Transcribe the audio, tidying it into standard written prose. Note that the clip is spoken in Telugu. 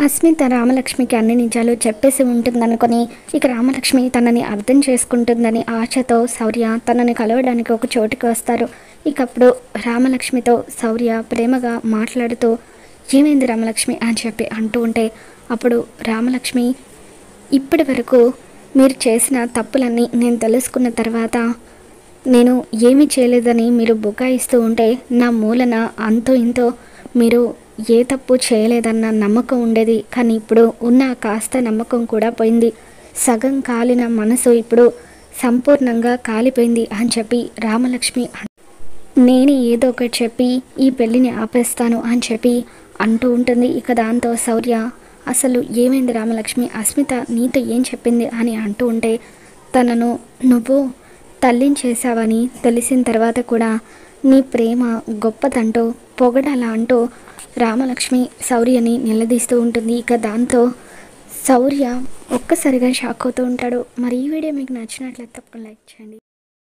అస్మిత రామలక్ష్మికి అన్ని నిజాలు చెప్పేసి ఉంటుందనుకొని ఇక రామలక్ష్మి తనని అర్థం చేసుకుంటుందని ఆశతో శౌర్య తనని కలవడానికి ఒక చోటుకి వస్తారు. ఇకప్పుడు రామలక్ష్మితో శౌర్య ప్రేమగా మాట్లాడుతూ ఏమైంది రామలక్ష్మి అని చెప్పి అంటూ ఉంటే అప్పుడు రామలక్ష్మి ఇప్పటి వరకు మీరు చేసిన తప్పులన్నీ నేను తెలుసుకున్న తర్వాత నేను ఏమీ చేయలేదని మీరు బుకాయిస్తూ ఉంటే నా మూలన అంతో ఇంతో మీరు ఏ తప్పు చేయలేదన్న నమ్మకం ఉండేది. కానీ ఇప్పుడు ఉన్న కాస్త నమ్మకం కూడా పోయింది. సగం కాలిన మనసు ఇప్పుడు సంపూర్ణంగా కాలిపోయింది అని చెప్పి రామలక్ష్మి నేను ఏదో ఒకటి చెప్పి ఈ పెళ్ళిని ఆపేస్తాను అని చెప్పి అంటూ ఉంటుంది. ఇక దాంతో శౌర్య అసలు ఏమైంది రామలక్ష్మి, అస్మిత నీతో ఏం చెప్పింది అని అంటూ ఉంటే తనను నువ్వు తల్లిని చేశావని తెలిసిన తర్వాత కూడా నీ ప్రేమ గొప్పదంటూ పొగడాలా అంటూ రామలక్ష్మి శౌర్యని నిలదీస్తూ ఉంటుంది. ఇక దాంతో శౌర్య ఒక్కసారిగా షాక్ అవుతూ ఉంటాడు. మరి ఈ వీడియో మీకు నచ్చినట్లయితే తప్పకుండా లైక్ చేయండి.